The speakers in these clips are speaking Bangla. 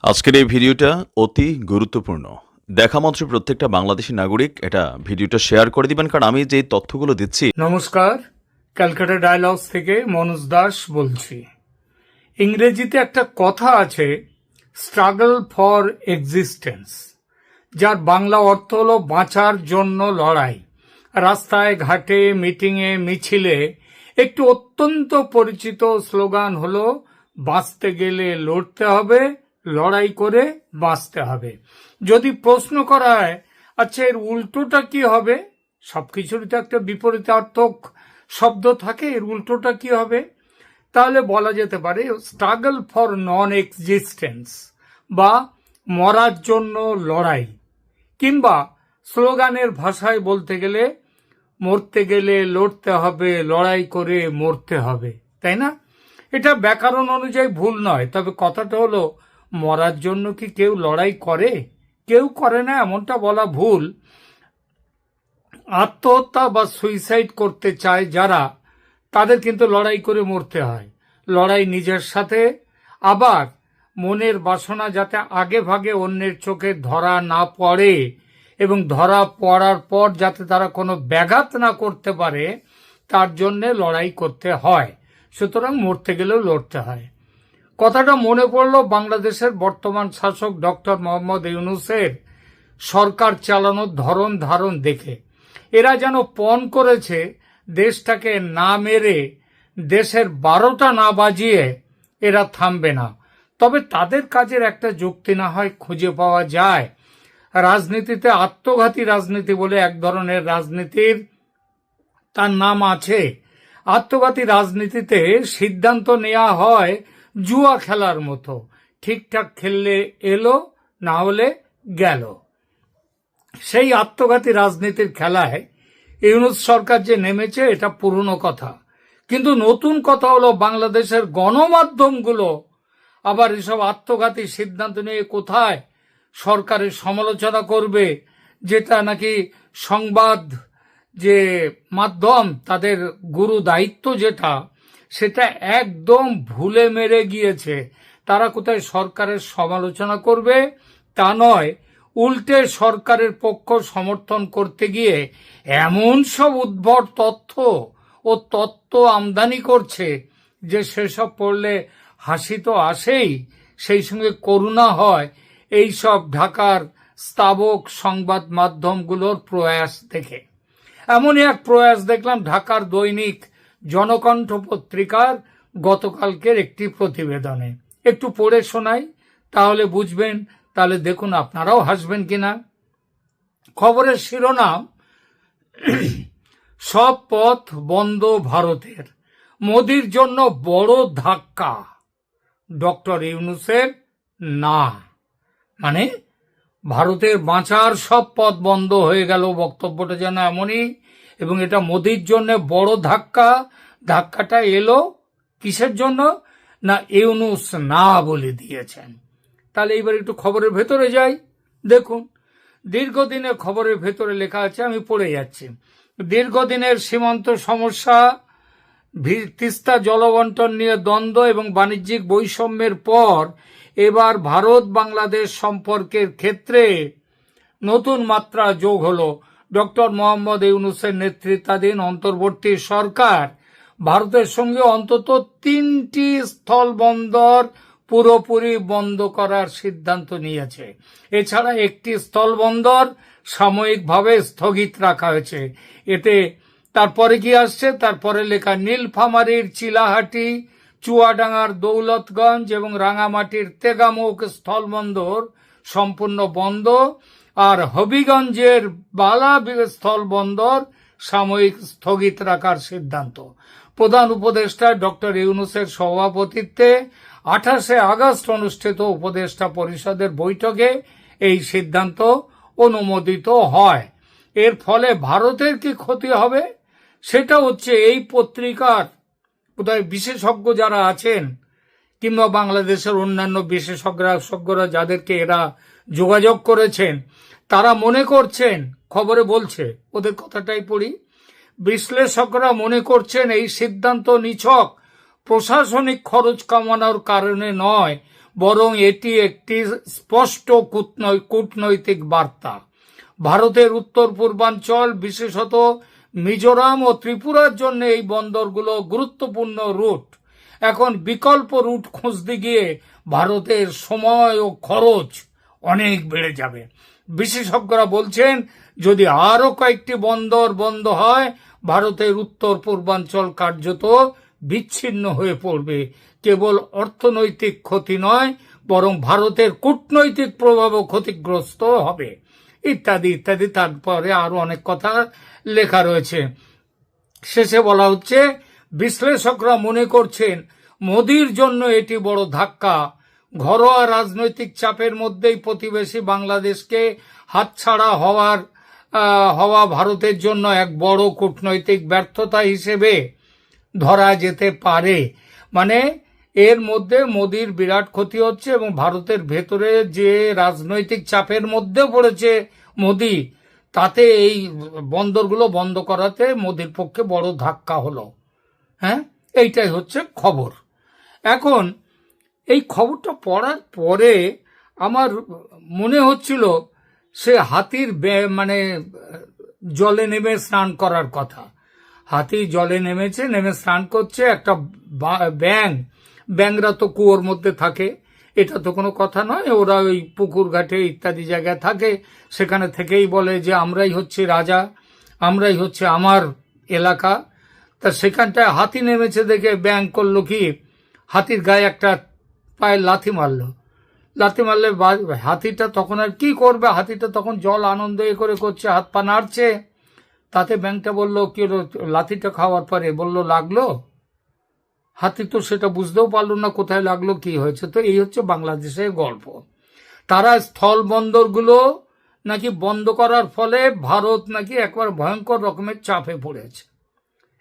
আজকের এই ভিডিওটা অতি গুরুত্বপূর্ণ। দেখা মাত্র প্রত্যেকটা বাংলাদেশী নাগরিক এটা ভিডিওটা শেয়ার করে দিবেন, কারণ আমি যে তথ্যগুলো দিচ্ছি। নমস্কার, ক্যালকাটা ডায়ালগস থেকে মনোজ দাস বলছি। ইংরেজিতে একটা কথা আছে, স্ট্রাগল ফর এক্সিস্টেন্স, যার বাংলা অর্থ হলো বাঁচার জন্য লড়াই। রাস্তায় ঘাটে, মিটিংয়ে, মিছিলে একটি অত্যন্ত পরিচিত স্লোগান হলো বাঁচতে গেলে লড়তে হবে, লড়াই করে বাঁচতে হবে। যদি প্রশ্ন করা হয়, আচ্ছা এর উল্টোটা কি হবে? সবকিছুরই তো একটা বিপরীতার্থক শব্দ থাকে, এর উল্টোটা কি হবে? তাহলে বলা যেতে পারে স্ট্রাগল ফর নন এক্সিস্টেন্স, বা মরার জন্য লড়াই, কিংবা স্লোগানের ভাষায় বলতে গেলে মরতে গেলে লড়তে হবে, লড়াই করে মরতে হবে, তাই না? এটা ব্যাকরণ অনুযায়ী ভুল নয়, তবে কথাটা হলো মরার জন্য কি কেউ লড়াই করে? কেউ করে না, এমনটা বলা ভুল। আত্মহত্যা বা সুইসাইড করতে চায় যারা, তাদের কিন্তু লড়াই করে মরতে হয়। লড়াই নিজের সাথে, আবার মনের বাসনা যাতে আগে ভাগে অন্যের চোখে ধরা না পড়ে, এবং ধরা পড়ার পর যাতে তারা কোনো ব্যাঘাত না করতে পারে, তার জন্যে লড়াই করতে হয়। সুতরাং মরতে গেলেও লড়তে হয়। কথাটা মনে পড়ল বাংলাদেশের বর্তমান শাসক ডক্টর মোহাম্মদ ইউনূসের সরকার চালানোর ধরন ধারণ দেখে। এরা যেন পণ করেছে দেশটাকে না মেরে, দেশের 12টা না বাজিয়ে এরা থামবে না। তবে তাদের কাজের একটা যুক্তি না হয় খুঁজে পাওয়া যায়। রাজনীতিতে আত্মঘাতী রাজনীতি বলে এক ধরনের রাজনীতির তার নাম আছে। আত্মঘাতী রাজনীতিতে সিদ্ধান্ত নেওয়া হয় জুয়া খেলার মতো, ঠিকঠাক খেললে এলো, না হলে গেল। সেই আত্মঘাতী রাজনীতির খেলায় ইউনূস সরকার যে নেমেছে, এটা পুরনো কথা। কিন্তু নতুন কথা হলো বাংলাদেশের গণমাধ্যমগুলো আবার এসব আত্মঘাতী সিদ্ধান্ত নিয়ে কোথায় সরকারের সমালোচনা করবে, যেটা নাকি সংবাদ যে মাধ্যম তাদের গুরু দায়িত্ব, সেটা একদম ভুলে মেরে গিয়েছে। তারা কোথায় সরকারের সমালোচনা করবে তা নয়, উল্টে সরকারের পক্ষ সমর্থন করতে গিয়ে এমন সব উদ্ভট তথ্য আমদানি করছে যে সেসব পড়লে হাসি তো আসেই, সেই সঙ্গে করুণা হয় এই সব ঢাকার স্তাবক সংবাদ মাধ্যমগুলোর প্রয়াস দেখে। এমনই এক প্রয়াস দেখলাম ঢাকার দৈনিক জনকণ্ঠ পত্রিকার গতকালকের একটি প্রতিবেদনে। একটু পড়ে শোনাই, তাহলে বুঝবেন, তাহলে দেখুন আপনারাও হাসবেন কিনা। খবরের শিরোনাম, সব পথ বন্ধ ভারতের, মোদির জন্য বড় ধাক্কা। ডক্টর ইউনূসের না, মানে ভারতের বাঁচার সব পথ বন্ধ হয়ে গেল, বক্তব্যটা যেন এমনই। এবং এটা মোদির জন্য বড় ধাক্কা। ধাক্কাটা এলো কিসের জন্য? না, ইউনূস না বলে দিয়েছেন। তাহলে এইবার একটু খবরের ভেতরে যাই। দেখুন, দীর্ঘদিনের খবরের ভেতরে লেখা আছে, আমি পড়ে যাচ্ছি। দীর্ঘদিনের সীমান্ত সমস্যা, তিস্তা জলবন্টন নিয়ে দ্বন্দ্ব এবং বাণিজ্যিক বৈষম্যের পর এবার ভারত বাংলাদেশ সম্পর্কের ক্ষেত্রে নতুন মাত্রা যোগ হলো। ডক্টর মোহাম্মদ ইউনূসের নেতৃত্বাধীন অন্তর্বর্তী সরকার ভারতের সঙ্গে অন্তত 3টি স্থলবন্দর পুরোপুরি বন্ধ করার সিদ্ধান্ত নিয়েছে। এছাড়া একটি স্থলবন্দর সাময়িকভাবে স্থগিত রাখা হয়েছে। এতে তারপরে কি আসছে? তারপরে লেখা, নীলফামারীর চিলাহাটি, চুয়াডাঙ্গার দৌলতগঞ্জ এবং রাঙামাটির তেগামুখ স্থলবন্দর সম্পূর্ণ বন্ধ, আর হবিগঞ্জের বালা স্থলবন্দর সাময়িক স্থগিত রাখার সিদ্ধান্ত। প্রধান উপদেষ্টা ডক্টর ইউনূসের সভাপতিত্বে 28শে আগস্ট অনুষ্ঠিত উপদেষ্টা পরিষদের বৈঠকে এই সিদ্ধান্ত অনুমোদিত হয়। এর ফলে ভারতের কি ক্ষতি হবে? সেটা হচ্ছে, এই পত্রিকার বোধহয় বিশেষজ্ঞ যারা আছেন, কিংবা বাংলাদেশের অন্যান্য বিশেষজ্ঞরা যাদেরকে এরা যোগাযোগ করেছেন, তারা মনে করছেন, খবরে বলছে, ওদের কথাটাই পড়ি, বিশ্লেষকরা মনে করছেন এই সিদ্ধান্ত নিছক প্রশাসনিক খরচ কমানোর কারণে নয়, বরং এটি একটি স্পষ্ট কূটনৈতিক বার্তা। ভারতের উত্তর পূর্বাঞ্চল, বিশেষত মিজোরাম ও ত্রিপুরার জন্য এই বন্দরগুলো গুরুত্বপূর্ণ রুট। এখন বিকল্প রুট খুঁজতে গিয়ে ভারতের সময় ও খরচ অনেক বেড়ে যাবে। বিশেষজ্ঞরা বলছেন, যদি আরো কয়েকটি বন্দর বন্ধ হয়, ভারতের উত্তর পূর্বাঞ্চল কার্যত বিচ্ছিন্ন হয়ে পড়বে। কেবল অর্থনৈতিক ক্ষতি নয়, বরং ভারতের কূটনৈতিক প্রভাবও ক্ষতিগ্রস্ত হবে, ইত্যাদি ইত্যাদি। তারপরে আরো অনেক কথা লেখা রয়েছে। শেষে বলা হচ্ছে, বিশ্লেষকরা মনে করছেন মোদির জন্য এটি বড় ধাক্কা। ঘরোয়া রাজনৈতিক চাপের মধ্যেই প্রতিবেশী বাংলাদেশকে হাতছাড়া হওয়া ভারতের জন্য এক বড় কূটনৈতিক ব্যর্থতা হিসেবে ধরা যেতে পারে। মানে এর মধ্যে মোদির বিরাট ক্ষতি হচ্ছে এবং ভারতের ভেতরে যে রাজনৈতিক চাপের মধ্যে পড়েছে মোদি, তাতে এই বন্দরগুলো বন্ধ করাতে মোদির পক্ষে বড় ধাক্কা হলো। হ্যাঁ, এইটাই হচ্ছে খবর। এখন এই খবরটা পড়ার পরে আমার মনে হচ্ছিল সে হাতির মানে জলে নেমে স্নান করার কথা। হাতি জলে নেমেছে, নেমে স্নান করছে। একটা ব্যাঙরা তো কুয়োর মধ্যে থাকে, এটা তো কোনো কথা নয়। ওরা ওই পুকুর ঘাটে ইত্যাদি জায়গায় থাকে, সেখানে থেকেই বলে যে আমরাই হচ্ছে রাজা, আমরাই হচ্ছে আমার এলাকা। তা সেখানটায় হাতি নেমেছে দেখে ব্যাঙ করলো কি, হাতির গায়ে একটা পায়ে লাথি মারলো। লাথি মারলে হাতিটা তখন আর কি করবে, হাতিটা তখন জল আনন্দ করে করছে, হাত পা নাড়ছে। তাতে ব্যাঙটা বলল, কি লাথিটা খাওয়ার পরে বলল লাগলো। হাতি তো সেটা বুঝতেও পারলো না কোথায় লাগলো, কি হয়েছে। তো এই হচ্ছে বাংলাদেশের গল্প। তারা স্থল বন্দরগুলো নাকি বন্ধ করার ফলে ভারত নাকি একবার ভয়ঙ্কর রকমের চাপে পড়েছে,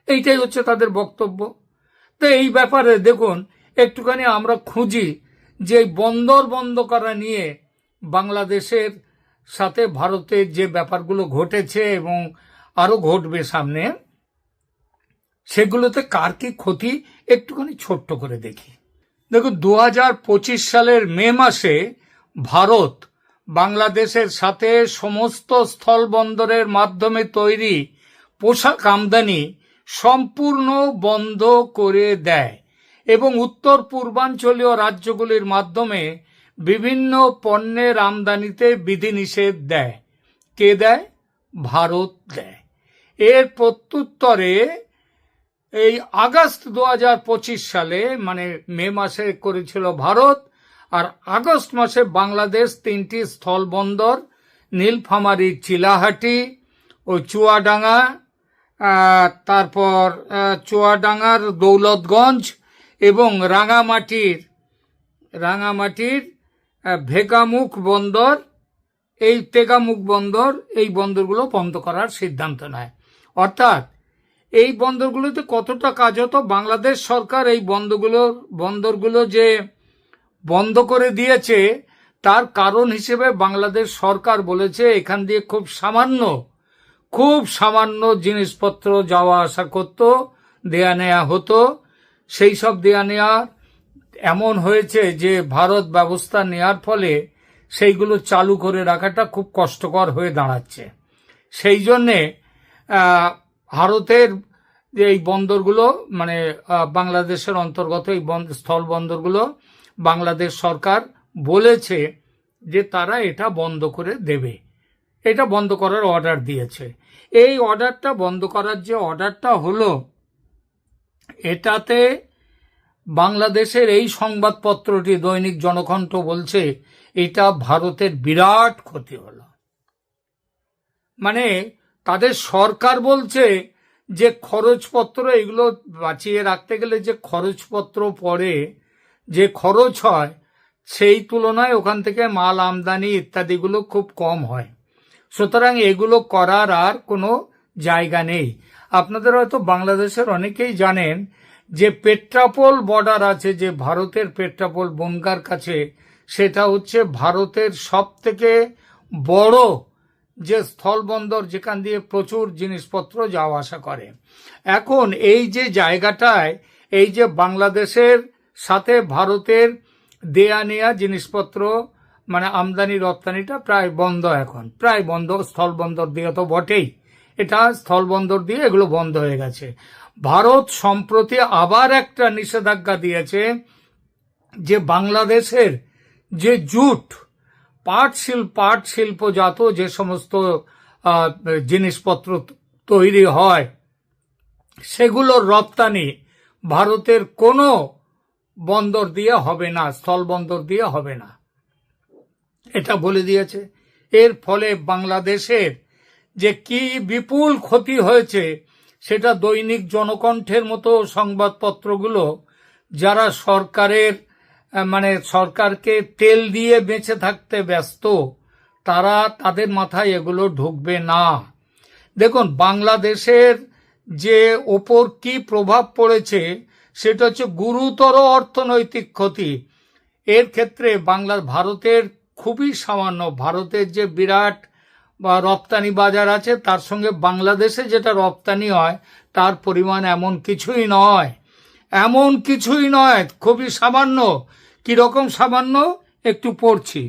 এইটাই হচ্ছে তাদের বক্তব্য। তো এই ব্যাপারে দেখুন, একটুখানি আমরা খুঁজি যে বন্দর বন্ধ করা নিয়ে বাংলাদেশের সাথে ভারতের যে ব্যাপারগুলো ঘটেছে এবং আরো ঘটবে সামনে, সেগুলোতে কার কি ক্ষতি একটুখানি ছোট্ট করে দেখি। দেখুন, 2025 সালের মে মাসে ভারত বাংলাদেশের সাথে সমস্ত স্থল বন্দরের মাধ্যমে তৈরি পোশাক আমদানি সম্পূর্ণ বন্ধ করে দেয় এবং উত্তর পূর্বাঞ্চলীয় রাজ্যগুলির মাধ্যমে বিভিন্ন পণ্যের আমদানিতে বিধিনিষেধ দেয়। কে দেয়? ভারত দেয়। এর প্রত্যুত্তরে এই আগস্ট 2025 সালে, মানে মে মাসে করেছিল ভারত, আর আগস্ট মাসে বাংলাদেশ 3টি স্থল বন্দর, নীলফামারী, চিলাহাটি ও চুয়াডাঙ্গা, তারপর চুয়াডাঙ্গার দৌলতগঞ্জ এবং রাঙামাটির ভেগামুখ বন্দর, এই তেগামুখ বন্দর, এই বন্দরগুলো বন্ধ করার সিদ্ধান্ত নেয়। অর্থাৎ এই বন্দরগুলোতে কতটা কাজ হতো, বাংলাদেশ সরকার এই বন্দরগুলো যে বন্ধ করে দিয়েছে, তার কারণ হিসেবে বাংলাদেশ সরকার বলেছে এখান দিয়ে খুব সামান্য জিনিসপত্র যাওয়া আসা করতো, দেয়া নেয়া হতো। সেই সব দেয়া নেয়া এমন হয়েছে যে ভারত ব্যবস্থা নেয়ার ফলে সেইগুলো চালু করে রাখাটা খুব কষ্টকর হয়ে দাঁড়াচ্ছে। সেই জন্যে ভারতের যে এই বন্দরগুলো, মানে বাংলাদেশের অন্তর্গত এই স্থল বন্দরগুলো, বাংলাদেশ সরকার বলেছে যে তারা এটা বন্ধ করে দেবে, এটা বন্ধ করার অর্ডার দিয়েছে। এই অর্ডারটা বন্ধ করার যে অর্ডারটা হলো, এটাতে বাংলাদেশের এই সংবাদপত্রটি দৈনিক জনকণ্ঠ বলছে এটা ভারতের বিরাট ক্ষতি হলো। মানে তাদের সরকার বলছে যে খরচপত্র, এগুলো বাঁচিয়ে রাখতে গেলে যে খরচপত্র পড়ে, যে খরচ হয়, সেই তুলনায় ওখান থেকে মাল আমদানি ইত্যাদিগুলো খুব কম হয়। সুতরাং এগুলো করার আর কোনো জায়গা নেই। আপনাদের হয়তো বাংলাদেশের অনেকেই জানেন যে পেট্রাপোল বর্ডার আছে, যে ভারতের পেট্রাপোল বনগার কাছে, সেটা হচ্ছে ভারতের সব থেকে বড় যে স্থলবন্দর, যেখান দিয়ে প্রচুর জিনিসপত্র যাওয়া আসা করে। এখন এই যে জায়গাটায়, এই যে বাংলাদেশের সাথে ভারতের দেয়া নেয়া জিনিসপত্র মানে আমদানি রপ্তানিটা প্রায় বন্ধ, এখন প্রায় বন্ধ। স্থলবন্দর দিয়ে তো বটেই, এটা স্থলবন্দর দিয়ে এগুলো বন্ধ হয়ে গেছে। ভারত সম্প্রতি আবার একটা নিষেধাজ্ঞা দিয়েছে যে বাংলাদেশের যে জুট, পাট শিল্পজাত যে সমস্ত জিনিসপত্র তৈরি হয় সেগুলোর রপ্তানি ভারতের কোনো বন্দর দিয়ে হবে না, স্থল বন্দর দিয়ে হবে না, এটা বলে দিয়েছে। এর ফলে বাংলাদেশের যে কি বিপুল ক্ষতি হয়েছে সেটা দৈনিক জনকণ্ঠের মতো সংবাদপত্রগুলো, যারা সরকারের মানে সরকারকে তেল দিয়ে বেঁচে থাকতে ব্যস্ত, তাদের মাথায় এগুলো ঢুকবে না। দেখুন বাংলাদেশের যে ওপর কি প্রভাব পড়েছে সেটা হচ্ছে গুরুতর অর্থনৈতিক ক্ষতি। এর ক্ষেত্রে ভারতের খুবই সামান্য, ভারতের যে বিরাট বা রপ্তানি বাজার আছে তার সঙ্গে বাংলাদেশে যেটা রপ্তানি হয় তার পরিমাণ এমন কিছুই নয়, খুবই সামান্য। কিরকম সামান্য একটু পড়ছি,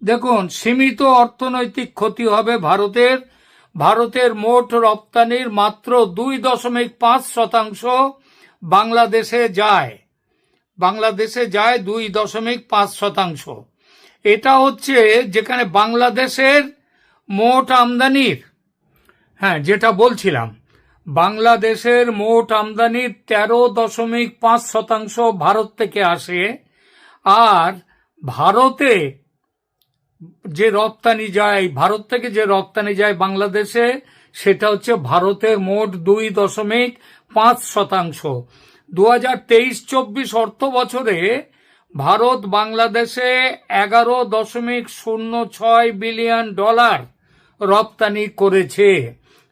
দেখুন। সীমিত অর্থনৈতিক ক্ষতি হবে ভারতের মোট রপ্তানির মাত্র 2.5% বাংলাদেশে যায় 2.5%। এটা হচ্ছে যেখানে বাংলাদেশের মোট আমদানির, যেটা বলছিলাম, বাংলাদেশের মোট আমদানির 13.5% ভারত থেকে আসে, আর ভারতে যে রপ্তানি যায়, ভারত থেকে যে রপ্তানি যায় বাংলাদেশে, সেটা হচ্ছে ভারতের মোট 2.5%। 2023-24 অর্থ বছরে ভারত বাংলাদেশে $11.06 বিলিয়ন রপ্তানি করেছে,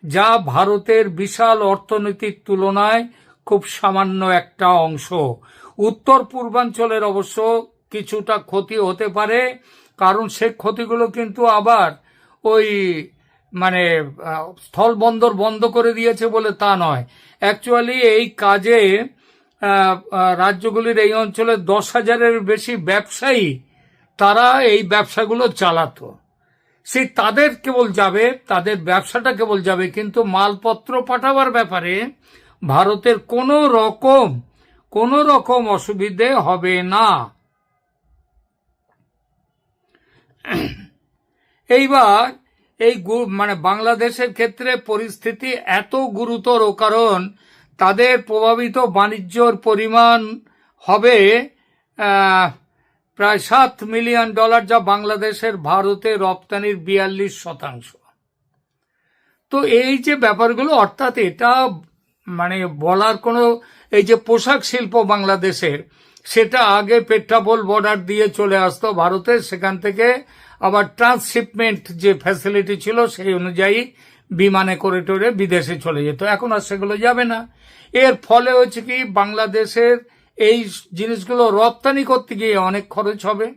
যা ভারতের বিশাল অর্থনীতির তুলনায় খুব সামান্য একটা অংশ। উত্তর পূর্বাঞ্চলের অবশ্য কিছুটা ক্ষতি হতে পারে, কারণ সে ক্ষতিগুলো কিন্তু আবার ওই মানে স্থল বন্দর বন্ধ করে দিয়েছে বলে তা নয়। অ্যাকচুয়ালি এই কাজে রাজ্যগুলির এই অঞ্চলে 10,000-এর বেশি ব্যবসায়ী, তারা এই ব্যবসাগুলো চালাতো। সেই তাদের কেবল যাবে, তাদের ব্যবসাটা কেবল যাবে, কিন্তু মালপত্র পাঠাবার ব্যাপারে ভারতের কোনো রকম অসুবিধে হবে না। এইবার এই মানে বাংলাদেশের ক্ষেত্রে পরিস্থিতি এত গুরুতর, কারণ তাদের প্রভাবিত বাণিজ্যর পরিমাণ হবে প্রায় $7 মিলিয়ন, যা বাংলাদেশের ভারতে রপ্তানির 42%। তো এই যে ব্যাপারগুলো, অর্থাৎ এটা মানে বলার কোনো, এই যে পোশাক শিল্প বাংলাদেশের, সেটা আগে পেট্রাপোল বর্ডার দিয়ে চলে আসতো ভারতে, সেখান থেকে আবার ট্রান্সশিপমেন্ট যে ফ্যাসিলিটি ছিল সেই অনুযায়ী বিমানে করে টোরে বিদেশে চলে যেত, এখন আর সেগুলো যাবে না। এর ফলে হচ্ছে কি, বাংলাদেশের এই জিনিসগুলো রপ্তানি করতে গিয়ে অনেক খরচ হবে।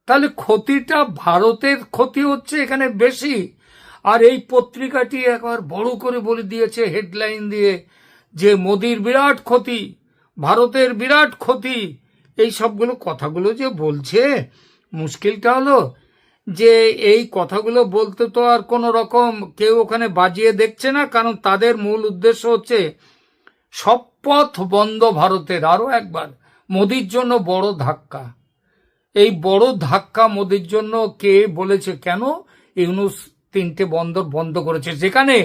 তাহলে ক্ষতিটা ভারতের ক্ষতি হচ্ছে এখানে বেশি। আর এই পত্রিকাটি একবার বড় করে বলে দিয়েছে হেডলাইন দিয়ে যে মোদির বিরাট ক্ষতি, ভারতের বিরাট ক্ষতি। এই সবগুলো কথাগুলো যে বলছে, মুশকিলটা হলো যে এই কথাগুলো বলতে তো আর কোনো রকম কেউ ওখানে বাজিয়ে দেখছে না, কারণ তাদের মূল উদ্দেশ্য হচ্ছে সব পথ বন্ধ ভারতের। আরো একবার মোদির জন্য বড় ধাক্কা, এই বড় ধাক্কা মোদির জন্য কে বলেছে? কেন ইউনুস 3টে বন্দর বন্ধ করেছে, যেখানে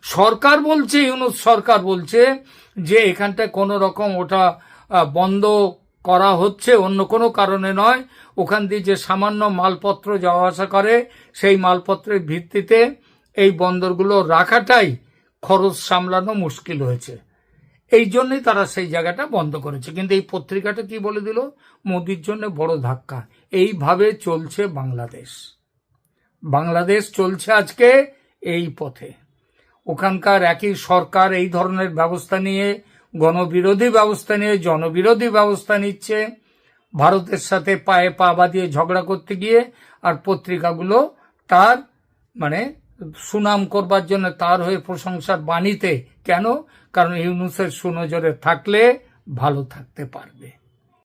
সরকার বলছে, ইউনুস সরকার বলছে যে এখানটায় কোনো রকম ওটা বন্ধ করা হচ্ছে অন্য কোনো কারণে নয়, ওখান দিয়ে যে সামান্য মালপত্র যাওয়া আসা করে সেই মালপত্রের ভিত্তিতে এই বন্দরগুলো রাখাটাই খরচ সামলানো মুশকিল হয়েছে, এই জন্যই তারা সেই জায়গাটা বন্ধ করেছে। কিন্তু এই পত্রিকাটা কি বলে দিল? মোদির জন্য বড় ধাক্কা। এইভাবে চলছে বাংলাদেশ চলছে আজকে এই পথে। ওখানকার একই সরকার এই ধরনের ব্যবস্থা নিয়ে, গণবিরোধী ব্যবস্থা নিয়ে জনবিরোধী ব্যবস্থা নিচ্ছে ভারতের সাথে পায়ে পা বাঁধিয়ে ঝগড়া করতে গিয়ে, আর পত্রিকাগুলো তার মানে সুনাম করবার জন্য তার হয়ে প্রশংসার বাণীতে। কেন? কারণ ইউনুসের সুনজরে থাকলে ভালো থাকতে পারবে।